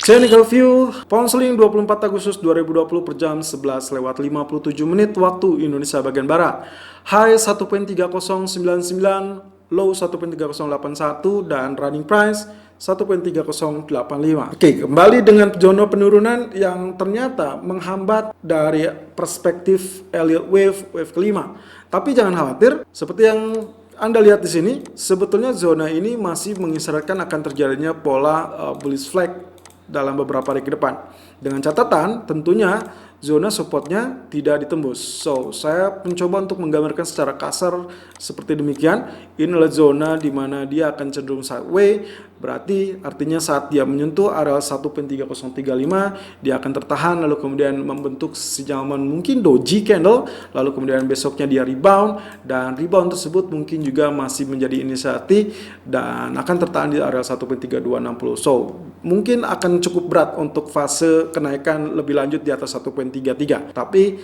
Technical View, Ponseling 24 Agustus 2020 per jam 11:57 waktu Indonesia bagian Barat. High 1.3099, low 1.3081 dan running price 1.3085. Oke, kembali dengan zona penurunan yang ternyata menghambat dari perspektif Elliott wave kelima. Tapi jangan khawatir, seperti yang Anda lihat di sini, sebetulnya zona ini masih mengisyaratkan akan terjadinya pola bullish flag dalam beberapa hari ke depan. Dengan catatan tentunya zona supportnya tidak ditembus. So, saya mencoba untuk menggambarkan secara kasar seperti demikian. Inilah zona di mana dia akan cenderung sideways. Berarti artinya saat dia menyentuh area 1.3035, dia akan tertahan lalu kemudian membentuk sejaman mungkin doji candle, lalu kemudian besoknya dia rebound, dan rebound tersebut mungkin juga masih menjadi inisiatif dan akan tertahan di area 1.3260. So, mungkin akan cukup berat untuk fase kenaikan lebih lanjut di atas 1.33. Tapi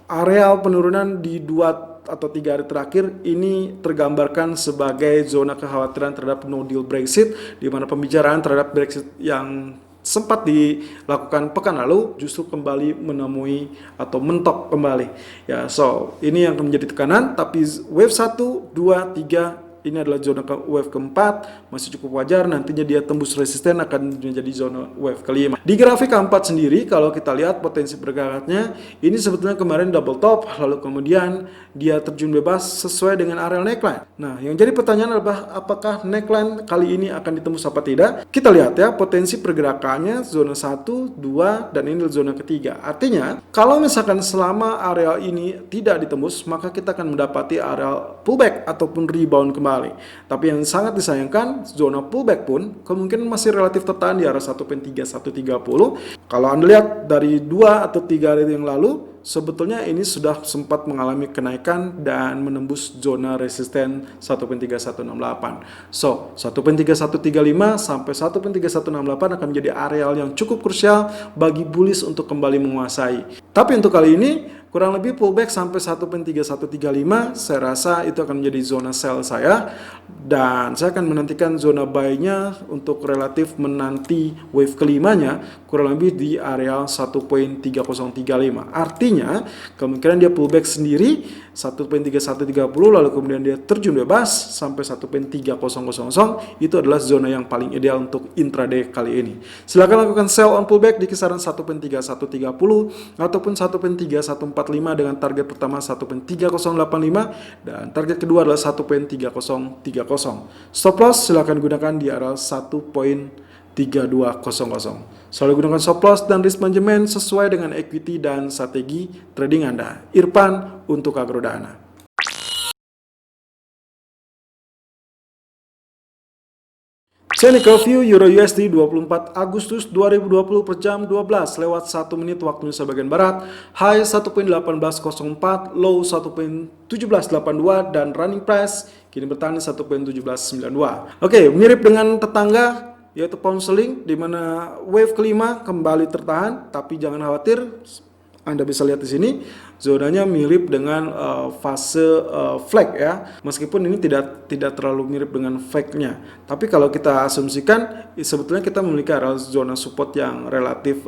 areal penurunan di 2 atau 3 hari terakhir ini tergambarkan sebagai zona kekhawatiran terhadap no deal Brexit, di mana pembicaraan terhadap Brexit yang sempat dilakukan pekan lalu justru kembali menemui atau mentok kembali. Ya, so ini yang menjadi tekanan, tapi wave 1, 2, 3 ini adalah zona wave keempat, masih cukup wajar, nantinya dia tembus resisten akan menjadi zona wave kelima. Di grafik keempat sendiri, kalau kita lihat potensi pergerakannya, ini sebetulnya kemarin double top, lalu kemudian dia terjun bebas sesuai dengan area neckline. Nah, yang jadi pertanyaan adalah apakah neckline kali ini akan ditembus apa tidak? Kita lihat ya, potensi pergerakannya zona 1, 2, dan ini zona ketiga. Artinya, kalau misalkan selama area ini tidak ditembus, maka kita akan mendapati area pullback ataupun rebound kembali. Tapi yang sangat disayangkan, zona pullback pun kemungkinan masih relatif tertahan di area 1.3130. Kalau Anda lihat dari 2 atau 3 hari yang lalu, sebetulnya ini sudah sempat mengalami kenaikan dan menembus zona resisten 1.3168. So, 1.3135 sampai 1.3168 akan menjadi areal yang cukup krusial bagi bullish untuk kembali menguasai. Tapi untuk kali ini, kurang lebih pullback sampai 1.3135, saya rasa itu akan menjadi zona sell saya. Dan saya akan menantikan zona buy-nya untuk relatif menanti wave kelimanya kurang lebih di area 1.3035. Artinya kemungkinan dia pullback sendiri 1.3130 lalu kemudian dia terjun bebas sampai 1.3000. Itu adalah zona yang paling ideal untuk intraday kali ini. Silakan lakukan sell on pullback di kisaran 1.3130 ataupun 1.3145 dengan target pertama 1.3085 dan target kedua adalah 1.3030. Stop loss silakan gunakan di area 1.3200. Selalu gunakan stop loss dan risk management sesuai dengan equity dan strategi trading Anda. Irfan untuk Agrodana. Technical View Euro USD 24 Agustus 2020 per jam 12:01 waktu Indonesia bagian Barat. High 1.1804, low 1.1782 dan running price kini bertahan di 1.1792. Oke, mirip dengan tetangga yaitu pound sterling di mana wave kelima kembali tertahan, tapi jangan khawatir. Anda bisa lihat di sini zonanya mirip dengan fase flag ya, meskipun ini tidak terlalu mirip dengan flagnya. Tapi kalau kita asumsikan sebetulnya kita memiliki area zona support yang relatif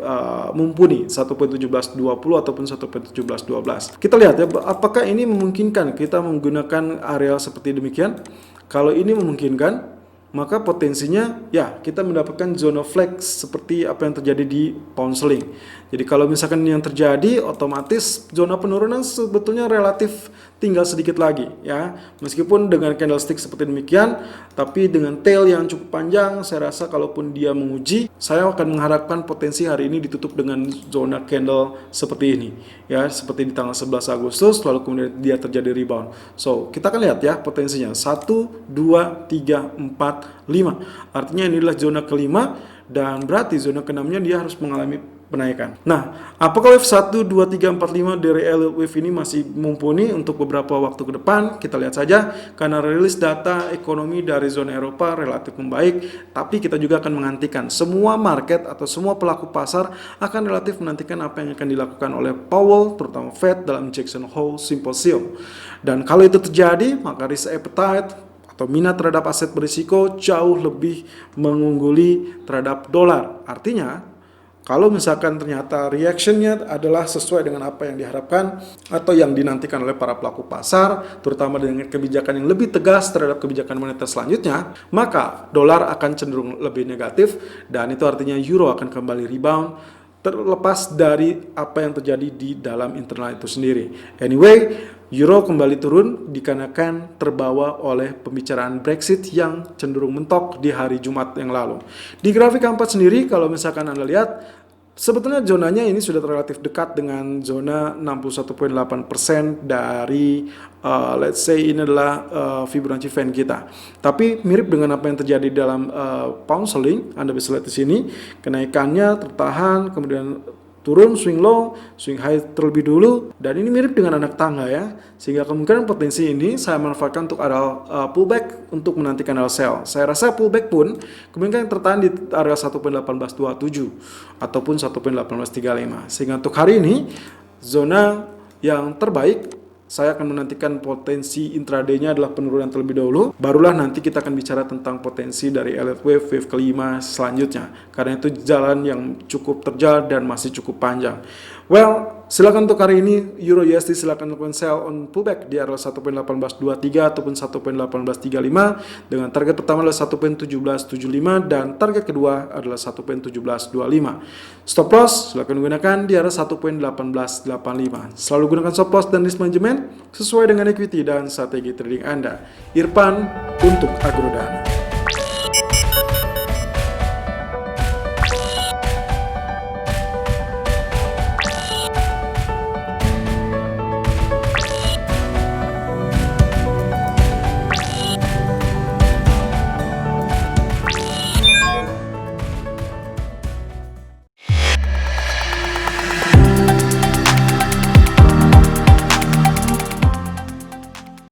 mumpuni 1.1720 ataupun 1.1712. Kita lihat ya, apakah ini memungkinkan kita menggunakan area seperti demikian. Kalau ini memungkinkan, maka potensinya ya kita mendapatkan zona flag seperti apa yang terjadi di pound sterling. Jadi kalau misalkan yang terjadi, otomatis zona penurunan sebetulnya relatif tinggal sedikit lagi ya. Meskipun dengan candlestick seperti demikian, tapi dengan tail yang cukup panjang, saya rasa kalaupun dia menguji, saya akan mengharapkan potensi hari ini ditutup dengan zona candle seperti ini ya, seperti di tanggal 11 Agustus lalu kemudian dia terjadi rebound. So, kita akan lihat ya potensinya 1 2 3 4 5. Artinya inilah zona kelima dan berarti zona keenamnya dia harus mengalami penaikan. Nah, apakah wave 1, 2, 3, 4, 5 dari Elliott wave ini masih mumpuni untuk beberapa waktu ke depan? Kita lihat saja, karena rilis data ekonomi dari zona Eropa relatif membaik, tapi kita juga akan menantikan semua market atau semua pelaku pasar akan relatif menantikan apa yang akan dilakukan oleh Powell, terutama Fed dalam Jackson Hole Symposium. Dan kalau itu terjadi, maka risk appetite atau minat terhadap aset berisiko jauh lebih mengungguli terhadap dolar. Artinya, kalau misalkan ternyata reactionnya adalah sesuai dengan apa yang diharapkan atau yang dinantikan oleh para pelaku pasar, terutama dengan kebijakan yang lebih tegas terhadap kebijakan moneter selanjutnya, maka dolar akan cenderung lebih negatif dan itu artinya euro akan kembali rebound terlepas dari apa yang terjadi di dalam internal itu sendiri. Anyway, euro kembali turun dikarenakan terbawa oleh pembicaraan Brexit yang cenderung mentok di hari Jumat yang lalu. Di grafik keempat sendiri, kalau misalkan Anda lihat, sebetulnya zonanya ini sudah relatif dekat dengan zona 61,8% dari let's say ini adalah Fibonacci fan kita. Tapi mirip dengan apa yang terjadi dalam pound sterling, Anda bisa lihat di sini, kenaikannya tertahan, kemudian turun, swing low, swing high terlebih dulu, dan ini mirip dengan anak tangga ya, sehingga kemungkinan potensi ini saya manfaatkan untuk ada pullback untuk menantikan ada sell. Saya rasa pullback pun kemungkinan tertahan di area 1.1827 ataupun 1.1835, sehingga untuk hari ini zona yang terbaik saya akan menantikan potensi intraday-nya adalah penurunan terlebih dahulu, barulah nanti kita akan bicara tentang potensi dari elliott wave kelima selanjutnya, karena itu jalan yang cukup terjal dan masih cukup panjang. Well, silakan untuk hari ini Euro USD silakan lakukan sell on pullback di area 1.1823 ataupun 1.1835 dengan target pertama adalah 1.1775 dan target kedua adalah 1.1725. Stop loss silakan gunakan di area 1.1885. Selalu gunakan stop loss dan risk management sesuai dengan equity dan strategi trading Anda. Irfan untuk Agrodana.